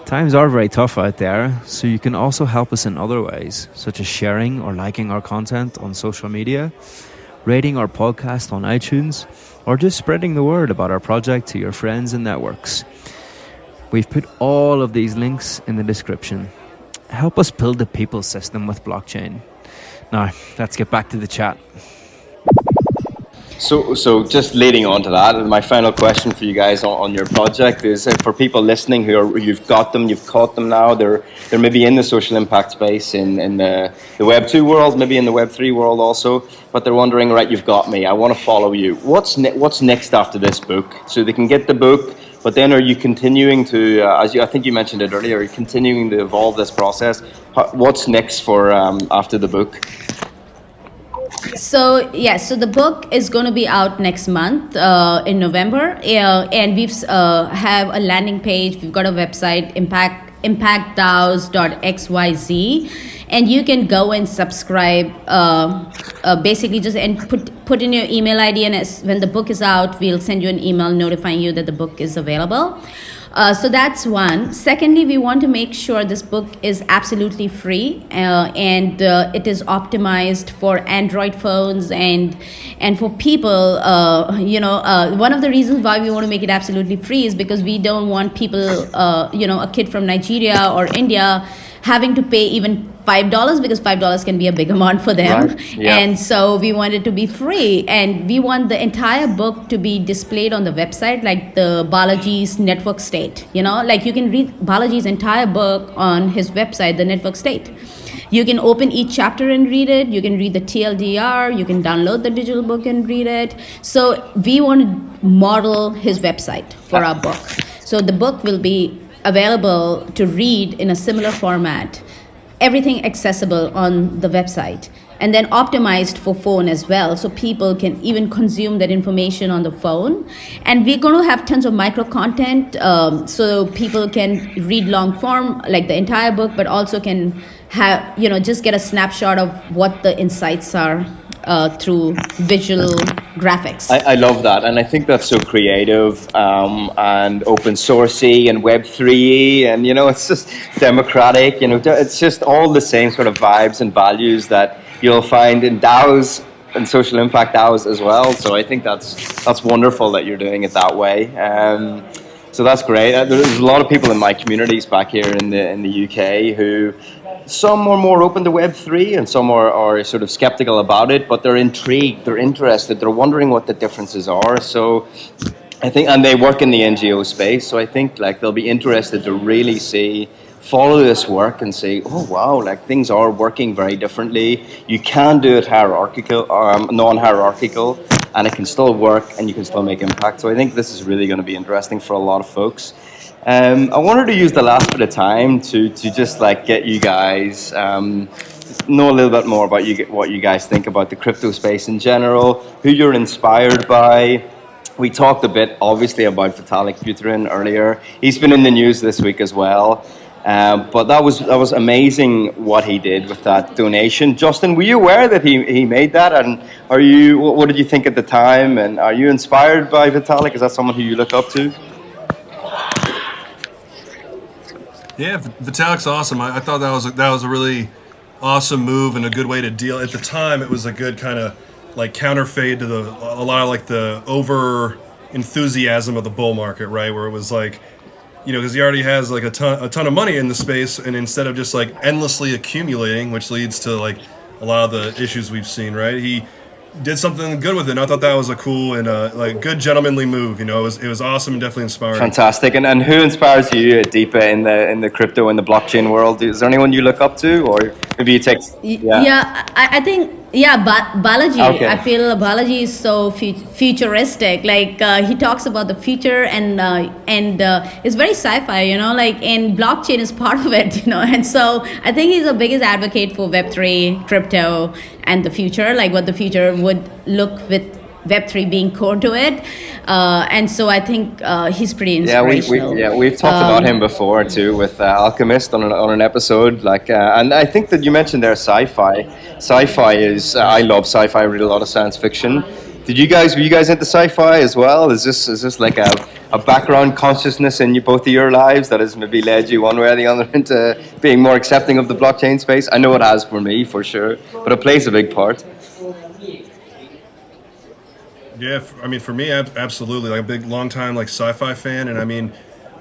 Speaker 4: Times are very tough out there, so you can also help us in other ways, such as sharing or liking our content on social media, rating our podcast on iTunes, or just spreading the word about our project to your friends and networks. We've put all of these links in the description. Help us build the people system with blockchain. Now, let's get back to the chat.
Speaker 1: So just leading on to that, my final question for you guys on your project is, for people listening you've caught them now, they're maybe in the social impact space in the Web2 world, maybe in the Web3 world also, but they're wondering, right, you've got me, I want to follow you. What's next after this book? So they can get the book, but then are you continuing to, I think you mentioned it earlier, are you continuing to evolve this process? What's next for after the book?
Speaker 3: So the book is going to be out next month in November, and we've have a landing page. We've got a website, impactdaos.xyz, and you can go and subscribe. Basically, just put in your email ID, and when the book is out, we'll send you an email notifying you that the book is available. So that's one. Secondly, we want to make sure this book is absolutely free, and it is optimized for Android phones and for people. One of the reasons why we want to make it absolutely free is because we don't want people, a kid from Nigeria or India, having to pay even $5, because $5 can be a big amount for them. Right. Yeah. And so we want it to be free, and we want the entire book to be displayed on the website, like the Balaji's network state. Like you can read Balaji's entire book on his website, the network state. You can open each chapter and read it. You can read the TLDR. You can download the digital book and read it. So we want to model his website for our book. So the book will be available to read in a similar format. Everything accessible on the website, and then optimized for phone as well, so people can even consume that information on the phone. And we're going to have tons of micro content, so people can read long form, like the entire book, but also can have, just get a snapshot of what the insights are through visual graphics.
Speaker 1: I love that, and I think that's so creative and open sourcey and Web3, and it's just democratic. It's just all the same sort of vibes and values that you'll find in DAOs and social impact DAOs as well. So I think that's wonderful that you're doing it that way. So that's great. There's a lot of people in my communities back here in the UK who, some are more open to Web3 and some are sort of skeptical about it, but they're intrigued, they're interested, they're wondering what the differences are. So I think, and they work in the NGO space, so I think like they'll be interested to really follow this work and say, oh wow, like things are working very differently. You can do it non-hierarchical, and it can still work and you can still make impact. So I think this is really going to be interesting for a lot of folks. I wanted to use the last bit of time to just like get you guys know a little bit more about what you guys think about the crypto space in general, who you're inspired by. We talked a bit, obviously, about Vitalik Buterin earlier. He's been in the news this week as well. But that was amazing what he did with that donation. Justin, were you aware that he made that? And what did you think at the time? And are you inspired by Vitalik? Is that someone who you look up to?
Speaker 2: Yeah, Vitalik's awesome. I thought that was a really awesome move and a good way to deal. At the time, it was a good kind of like counterfeit to a lot of like the over enthusiasm of the bull market, right? Where it was like, because he already has like a ton of money in the space, and instead of just like endlessly accumulating, which leads to like a lot of the issues we've seen, right? He did something good with it. And I thought that was a cool and like good gentlemanly move. It was awesome and definitely inspiring.
Speaker 1: Fantastic. And who inspires you, Deepa, in the crypto and the blockchain world? Is there anyone you look up to, or maybe you take?
Speaker 3: Yeah, I think Balaji.
Speaker 1: Okay.
Speaker 3: I feel Balaji is so futuristic. Like he talks about the future and it's very sci-fi. And blockchain is part of it. And so I think he's the biggest advocate for Web3, crypto, and the future. Like what the future would look with Web3 being core to it. And so I think he's pretty inspirational.
Speaker 1: We've talked about him before too with Alchemist on an episode. And I think that you mentioned there sci-fi. Sci-fi is I love sci-fi. I read a lot of science fiction. Were you guys into sci-fi as well? Is this like a background consciousness in both of your lives that has maybe led you one way or the other into being more accepting of the blockchain space? I know it has for me, for sure, but it plays a big part.
Speaker 2: Yeah, for me, absolutely. Like a big, long time like sci-fi fan, and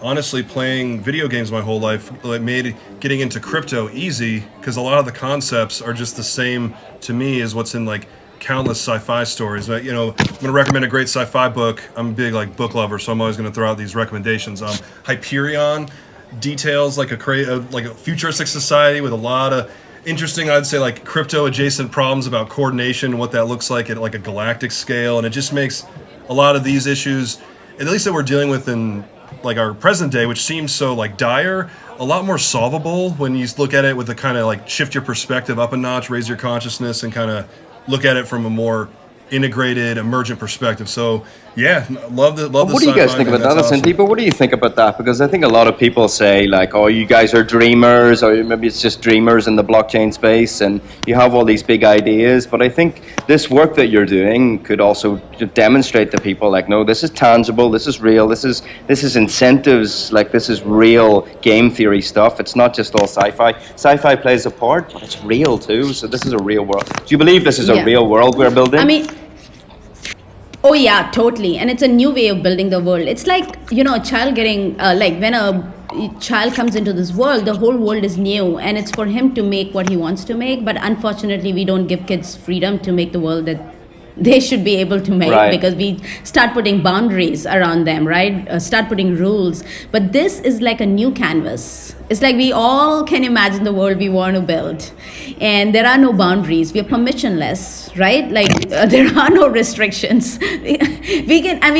Speaker 2: honestly, playing video games my whole life made getting into crypto easy because a lot of the concepts are just the same to me as what's in like countless sci-fi stories. But I'm going to recommend a great sci-fi book. I'm a big like book lover, so I'm always going to throw out these recommendations. Hyperion details like a futuristic society with a lot of interesting, I'd say, like crypto adjacent problems about coordination and what that looks like at like a galactic scale, and it just makes a lot of these issues, at least that we're dealing with in like our present day, which seems so like dire, a lot more solvable when you look at it with a kind of like shift your perspective up a notch, raise your consciousness, and kind of look at it from a more integrated, emergent perspective. So yeah, love the
Speaker 1: what do you guys think about that? Listen, Deepa, what do you think about that? Because I think a lot of people say like, oh, you guys are dreamers, or maybe it's just dreamers in the blockchain space, and you have all these big ideas. But I think this work that you're doing could also demonstrate to people like, no, this is tangible, this is real, this is incentives, like this is real game theory stuff. It's not just all sci-fi. Sci-fi plays a part, but it's real too. So this is a real world. Do you believe this is a real world we're building?
Speaker 3: Oh yeah, totally. And it's a new way of building the world. It's like, a child getting, like when a child comes into this world, the whole world is new and it's for him to make what he wants to make. But unfortunately, we don't give kids freedom to make the world that they should be able to make, because we start putting boundaries around them, right? Start putting rules. But this is like a new canvas. It's like we all can imagine the world we want to build. And there are no boundaries. We are permissionless, right? Like there are no restrictions. We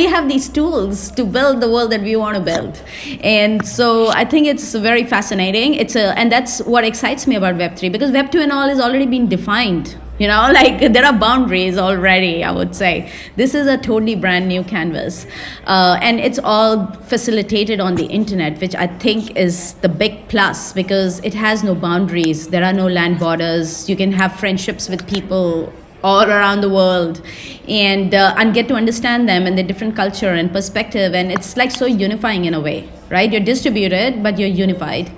Speaker 3: have these tools to build the world that we want to build. And so I think it's very fascinating. And that's what excites me about Web3, because Web2 and all is already been defined. Like there are boundaries already, I would say. This is a totally brand new canvas. And it's all facilitated on the internet, which I think is the big plus, because it has no boundaries. There are no land borders. You can have friendships with people all around the world and get to understand them and their different culture and perspective. And it's like so unifying in a way, right? You're distributed, but you're unified,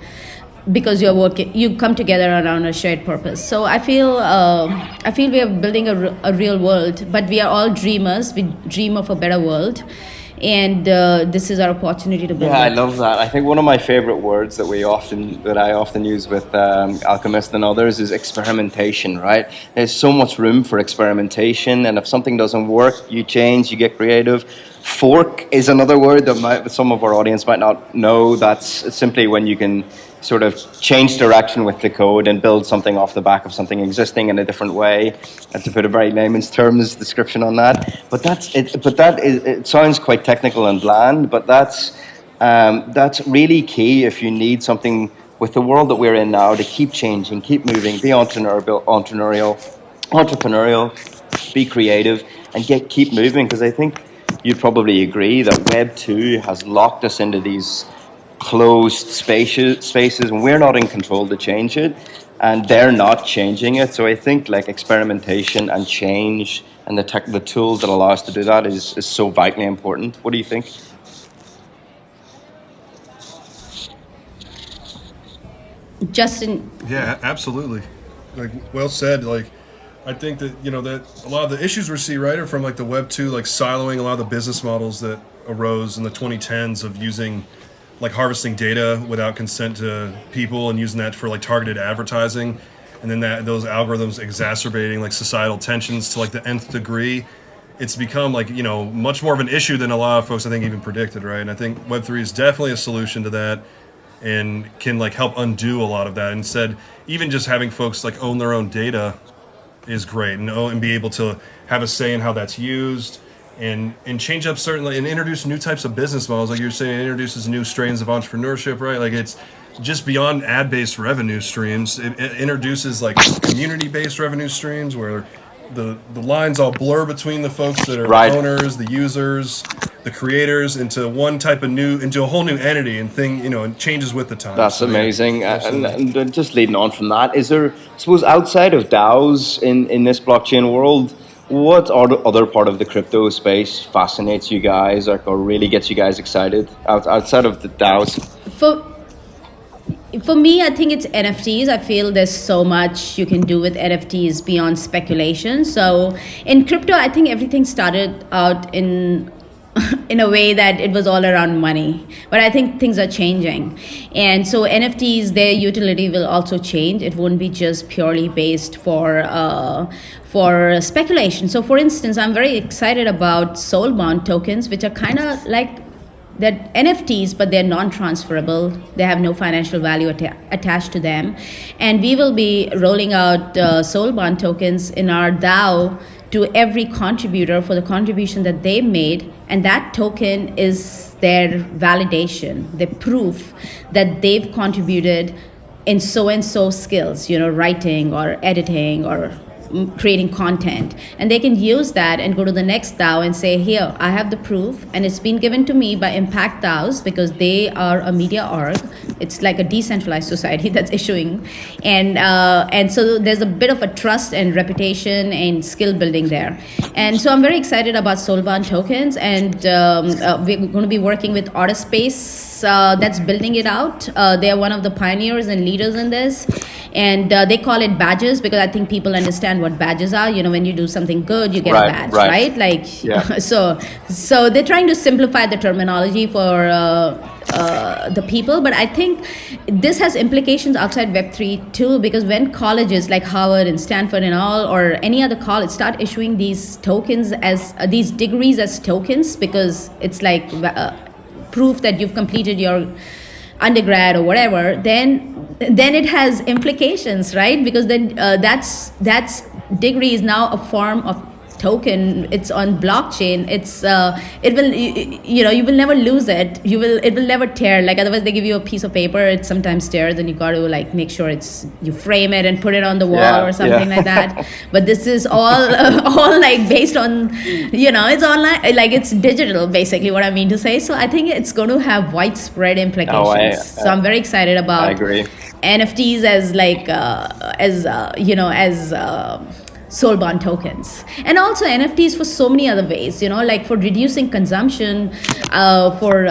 Speaker 3: because you come together around a shared purpose. So I feel we are building a real world, but we are all dreamers. We dream of a better world, and this is our opportunity to build.
Speaker 1: Yeah, I love that. I think one of my favorite words that I often use with Alchemist and others is experimentation. Right? There's so much room for experimentation, and if something doesn't work, you change, you get creative. Fork is another word that some of our audience might not know. That's simply when you can sort of change direction with the code and build something off the back of something existing in a different way. And to put a very layman's terms description on that. But it sounds quite technical and bland, but that's really key if you need something with the world that we're in now to keep changing, keep moving, be entrepreneurial, be creative, and keep moving. Because I think you'd probably agree that Web2 has locked us into these closed spaces, and we're not in control to change it, and they're not changing it. So I think like experimentation and change and the tools that allow us to do that is so vitally important. What do you think?
Speaker 3: Justin?
Speaker 2: Yeah, absolutely. Like well said. Like I think that that a lot of the issues we see are from like the Web2 like siloing a lot of the business models that arose in the 2010s of using like harvesting data without consent to people and using that for like targeted advertising. and then those algorithms exacerbating like societal tensions to like the nth degree, it's become like, much more of an issue than a lot of folks I think even predicted, right? And I think Web3 is definitely a solution to that and can like help undo a lot of that. Instead, even just having folks like own their own data is great, and be able to have a say in how that's used, and change up certainly, and introduce new types of business models. Like you're saying, it introduces new strains of entrepreneurship, right? Like it's just beyond ad-based revenue streams. It introduces like community-based revenue streams where the lines all blur between the folks that are owners, the users, the creators, into a whole new entity and thing, and changes with the time.
Speaker 1: That's amazing. And just leading on from that, is there, I suppose, outside of DAOs in this blockchain world, what other part of the crypto space fascinates you guys, or really gets you guys excited outside of the DAOs?
Speaker 3: For me, I think it's NFTs. I feel there's so much you can do with NFTs beyond speculation. So in crypto, I think everything started out in a way that it was all around money. But I think things are changing. And so NFTs, their utility will also change. It won't be just purely based for speculation. So for instance, I'm very excited about soul-bound tokens, which are kind of like they're NFTs, but they're non-transferable. They have no financial value attached to them. And we will be rolling out soul-bound tokens in our DAO to every contributor for the contribution that they made. And that token is their validation, the proof that they've contributed in so-and-so skills, writing or editing or creating content, and they can use that and go to the next DAO and say, here, I have the proof, and it's been given to me by Impact DAOs because they are a media org. It's like a decentralized society that's issuing, and so there's a bit of a trust and reputation and skill building there. And so I'm very excited about soulbound tokens, and we're going to be working with Autospace that's building it out. They're one of the pioneers and leaders in this. And they call it badges because I think people understand what badges are. When you do something good, you get a badge, right? Like, yeah. So they're trying to simplify the terminology for the people. But I think this has implications outside Web3 too, because when colleges like Harvard and Stanford and all, or any other college, start issuing these tokens as these degrees as tokens, because it's like proof that you've completed your undergrad or whatever, then it has implications, right? Because then that's degree is now a form of token. It's on blockchain. It's it will you will never lose it. It will never tear. Like otherwise they give you a piece of paper, it sometimes tears, and you got to like make sure you frame it and put it on the wall or something like that. But this is all like based on it's online, like it's digital basically, what I mean to say. So I think it's going to have widespread implications. So I'm very excited about
Speaker 1: I agree.
Speaker 3: NFTs as like soul-bound tokens, and also NFTs for so many other ways, like for reducing consumption, for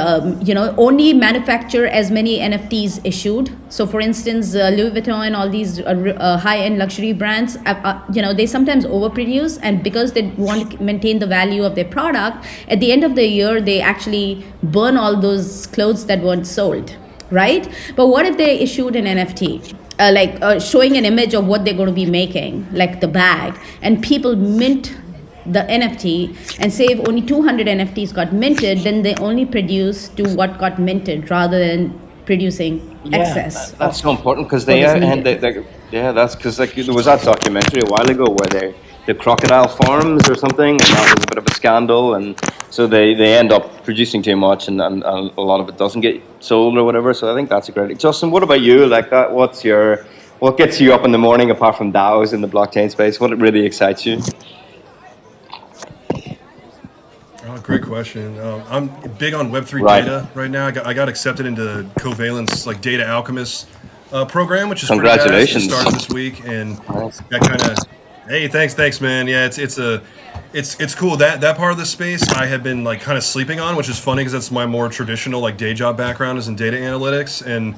Speaker 3: only manufacture as many NFTs issued. So for instance, Louis Vuitton and all these high-end luxury brands, they sometimes overproduce, and because they want to maintain the value of their product, at the end of the year they actually burn all those clothes that weren't sold, right? But what if they issued an NFT? Showing an image of what they're going to be making, like the bag, and people mint the NFT, and say if only 200 NFTs got minted, then they only produce to what got minted rather than producing excess.
Speaker 1: That's so important, because that's because like there was that documentary a while ago where the crocodile farms or something, and that was a bit of a scandal, and so they end up producing too much, and a lot of it doesn't get sold or whatever. So I think that's a great. Justin, what about you? Like that, what gets you up in the morning apart from DAOs in the blockchain space? What really excites you?
Speaker 2: Oh, great question. I'm big on Web3 data right now. I got accepted into Covalent's like Data Alchemist program, which is
Speaker 1: congratulations.
Speaker 2: It started this week, and that kind of. Hey, thanks, man. Yeah, it's cool. That part of the space I have been like kind of sleeping on, which is funny because that's my more traditional like day job background is in data analytics, and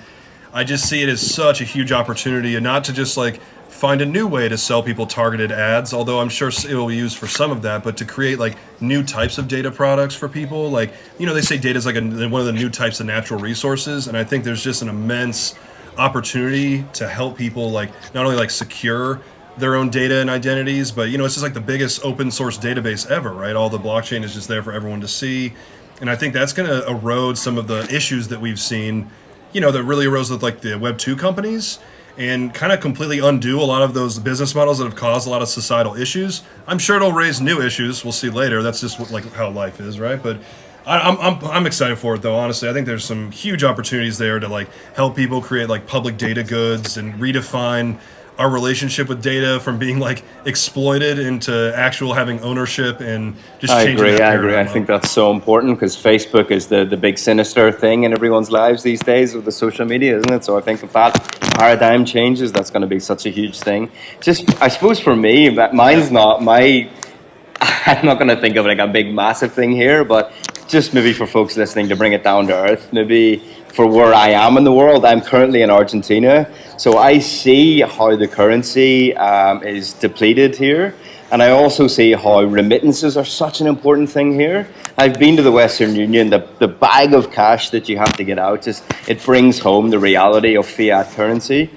Speaker 2: I just see it as such a huge opportunity, and not to just like find a new way to sell people targeted ads, although I'm sure it will be used for some of that, but to create like new types of data products for people. Like, they say data is like one of the new types of natural resources, and I think there's just an immense opportunity to help people like not only like secure their own data and identities, but it's just like the biggest open source database ever, right? All the blockchain is just there for everyone to see. And I think that's going to erode some of the issues that we've seen, that really arose with like the Web2 companies, and kind of completely undo a lot of those business models that have caused a lot of societal issues. I'm sure it'll raise new issues. We'll see later. That's just how life is, right? But I'm excited for it though. Honestly, I think there's some huge opportunities there to like help people create like public data goods and redefine our relationship with data from being like exploited into actual having ownership and just changing.
Speaker 1: I agree. I think that's so important because Facebook is the big sinister thing in everyone's lives these days with the social media, isn't it? So I think if that paradigm changes, that's going to be such a huge thing. Just, I suppose for me, mine's not my, I'm not going to think of like a big massive thing here, but just maybe for folks listening to bring it down to earth, maybe for where I am in the world. I'm currently in Argentina, so I see how the currency is depleted here, and I also see how remittances are such an important thing here. I've been to the Western Union. The bag of cash that you have to get out, it brings home the reality of fiat currency.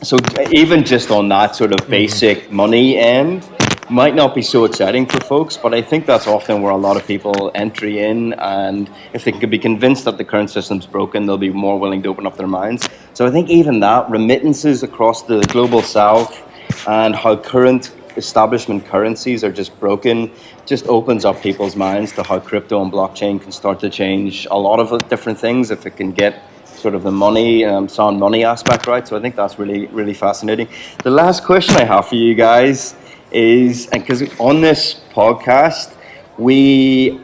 Speaker 1: So even just on that sort of basic money end, might not be so exciting for folks, but I think that's often where a lot of people entry in, and if they can be convinced that the current system's broken, they'll be more willing to open up their minds. So I think even that, remittances across the global south and how current establishment currencies are just broken, just opens up people's minds to how crypto and blockchain can start to change a lot of different things if it can get sort of the money, sound money aspect right. So I think that's really, really fascinating. The last question I have for you guys is, and because on this podcast, we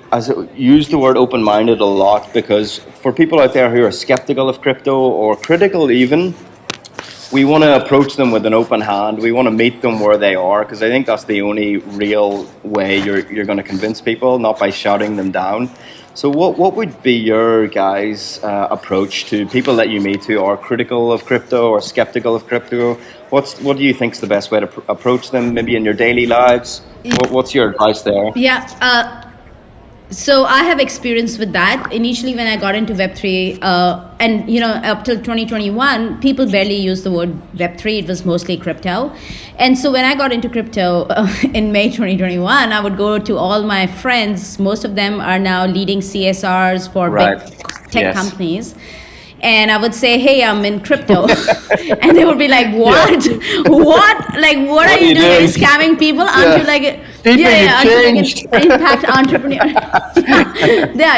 Speaker 1: use the word open-minded a lot, because for people out there who are skeptical of crypto or critical even, we want to approach them with an open hand. We want to meet them where they are, because I think that's the only real way you're going to convince people, not by shouting them down. So what would be your guys' approach to people that you meet who are critical of crypto or skeptical of crypto? What do you think is the best way to approach them, maybe in your daily lives? What's your advice there?
Speaker 3: Yeah, so I have experience with that. Initially, when I got into Web3, and up till 2021, people barely used the word Web3. It was mostly crypto. And so when I got into crypto in May 2021, I would go to all my friends. Most of them are now leading CSRs for big tech companies. And I would say, hey, I'm in crypto. And they would be like, what? What? Like, what are you doing? Are you scamming people? Aren't you like, impact entrepreneur?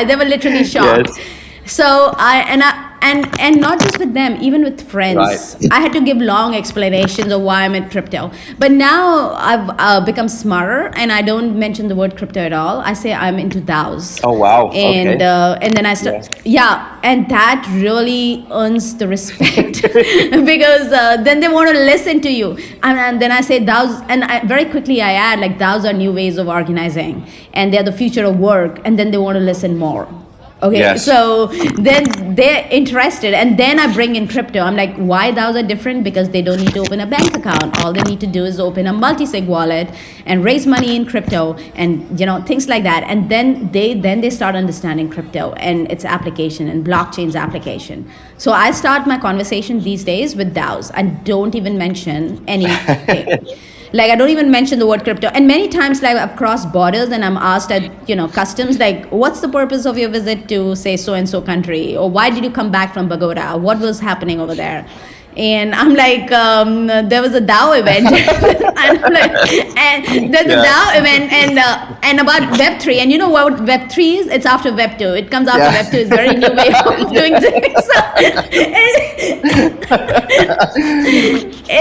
Speaker 3: They were literally shocked. Yes. So and not just with them, even with friends. Right. I had to give long explanations of why I'm in crypto. But now I've become smarter, and I don't mention the word crypto at all. I say I'm into DAOs.
Speaker 1: Oh wow!
Speaker 3: And then I start, and that really earns the respect because then they want to listen to you. And then I say DAOs, and very quickly I add like DAOs are new ways of organizing, and they're the future of work. And then they want to listen more. Okay, so then they're interested, and then I bring in crypto. I'm like, why DAOs are different? Because they don't need to open a bank account. All they need to do is open a multi-sig wallet and raise money in crypto, and things like that. And then they start understanding crypto and its application and blockchain's application. So I start my conversation these days with DAOs. I don't even mention anything. Like, I don't even mention the word crypto. And many times, like, I've crossed borders and I'm asked at, customs, like, what's the purpose of your visit to, say, so-and-so country? Or why did you come back from Bogota? What was happening over there? And I'm like, there was a DAO event. And I'm like, and there's a DAO event and about Web3. And you know what Web3 is? It's after Web2. It comes after Web2. It's a very new way of doing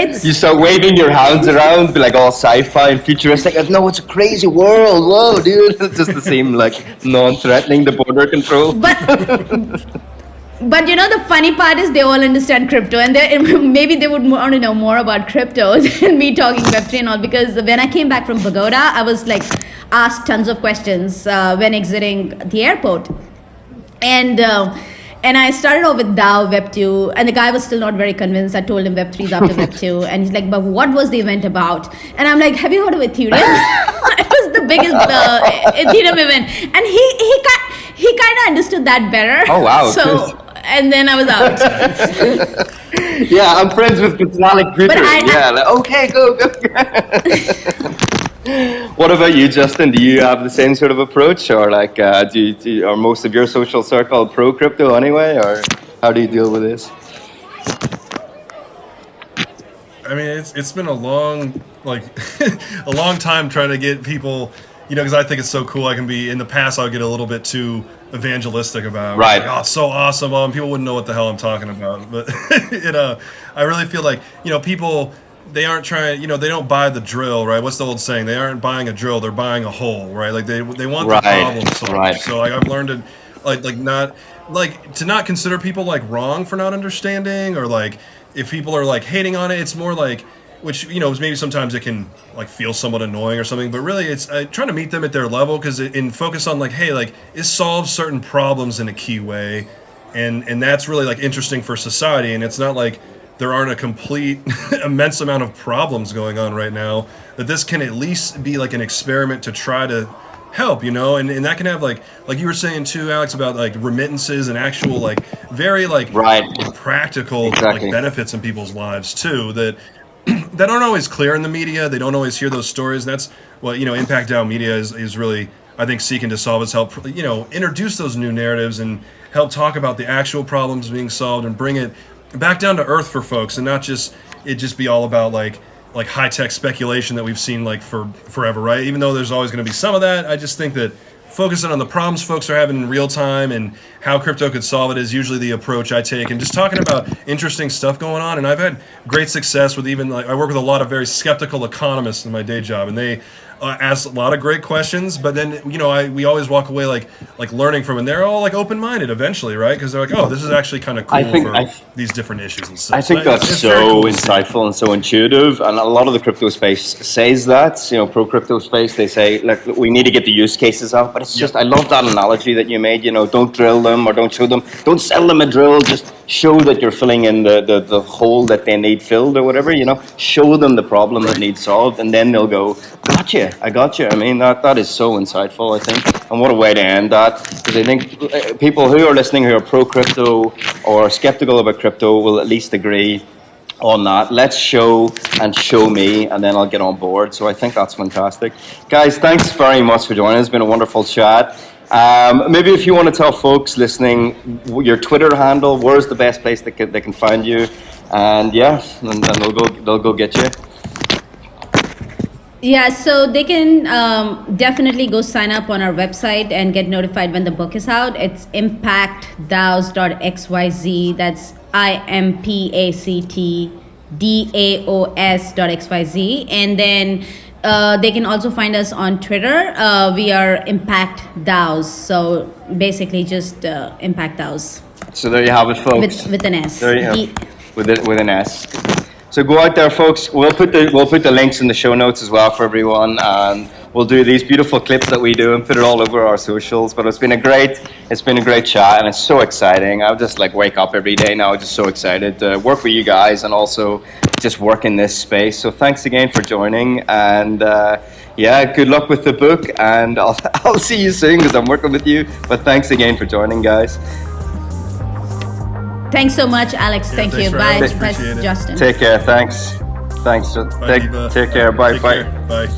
Speaker 3: things.
Speaker 1: You start waving your hands around, be like all sci-fi and futuristic. And, no, it's a crazy world. Whoa, dude. It just seem like non-threatening the border control.
Speaker 3: But the funny part is they all understand crypto, and maybe they would want to know more about crypto than me talking Web3 and all, because when I came back from Bogota, I was like asked tons of questions when exiting the airport. And I started off with DAO, Web2, and the guy was still not very convinced. I told him Web3 is after Web2, and he's like, but what was the event about? And I'm like, have you heard of Ethereum? It was the biggest Ethereum event. And he kind of understood that better.
Speaker 1: Oh, wow.
Speaker 3: So and then I was out.
Speaker 1: Yeah, I'm friends with Vitalik Buterin. Okay, go. What about you, Justin? Do you have the same sort of approach, or like, are most of your social circle pro crypto anyway, or how do you deal with this?
Speaker 2: I mean, it's been a long a long time trying to get people, because I think it's so cool. I can be, in the past, I'll get a little bit too evangelistic about,
Speaker 1: right?
Speaker 2: Like, oh, it's so awesome. And people wouldn't know what the hell I'm talking about. But I really feel like, people, they aren't trying, they don't buy the drill, right? What's the old saying? They aren't buying a drill, they're buying a hole, right? Like they want the problem solved.
Speaker 1: Right.
Speaker 2: So I've learned to not consider people like wrong for not understanding, or like if people are like hating on it, it's more like, which, maybe sometimes it can like feel somewhat annoying or something, but really it's trying to meet them at their level, because and focus on like, hey, like it solves certain problems in a key way, and that's really like interesting for society. And it's not like there aren't a complete immense amount of problems going on right now, that this can at least be like an experiment to try to help, and that can have like you were saying too, Alex, about like remittances and actual like very like practical like benefits in people's lives too, that aren't always clear in the media. They don't always hear those stories. And that's what Impact DAO Media is really, I think, seeking to solve, is help introduce those new narratives and help talk about the actual problems being solved and bring it back down to earth for folks, and not just be all about like high-tech speculation that we've seen like for forever, right? Even though there's always going to be some of that, I just think that focusing on the problems folks are having in real time and how crypto could solve it is usually the approach I take, and just talking about interesting stuff going on. And I've had great success with even I work with a lot of very skeptical economists in my day job, and they ask a lot of great questions, but then we always walk away like learning from it, and they're all like open-minded eventually, right? Because they're like, oh, this is actually kind of cool for these different issues and stuff.
Speaker 1: I think that's so insightful and so intuitive, and a lot of the crypto space says that, pro crypto space, they say, look, we need to get the use cases out, but it's just, I love that analogy that you made, don't drill them or don't show them, don't sell them a drill, just show that you're filling in the hole that they need filled or whatever, show them the problem that needs solved, and then they'll go, gotcha. I got you. I mean, that is so insightful, I think. And what a way to end that. Because I think people who are listening who are pro-crypto or skeptical about crypto will at least agree on that. Let's show me, and then I'll get on board. So I think that's fantastic. Guys, thanks very much for joining us. It's been a wonderful chat. Maybe if you want to tell folks listening your Twitter handle, where's the best place they can find you? And then they'll go get you.
Speaker 3: Yeah, so they can definitely go sign up on our website and get notified when the book is out. It's impactdaos.xyz. That's impactdaos.xyz. And then they can also find us on Twitter. We are Impact DAOs. So basically just Impact DAOs.
Speaker 1: So there you have it, folks.
Speaker 3: With an S.
Speaker 1: There you have with an S. So go out there, folks. We'll put the links in the show notes as well for everyone, and we'll do these beautiful clips that we do and put it all over our socials. But it's been a great chat, and it's so exciting. I'll just like wake up every day now, just so excited to work with you guys and also just work in this space. So thanks again for joining, and good luck with the book. And I'll see you soon because I'm working with you. But thanks again for joining, guys.
Speaker 3: Thanks so much, Alex. Thank you. Bye,
Speaker 2: Justin.
Speaker 1: Take care. Thanks.
Speaker 2: Bye,
Speaker 1: Take care. Bye.
Speaker 2: Bye.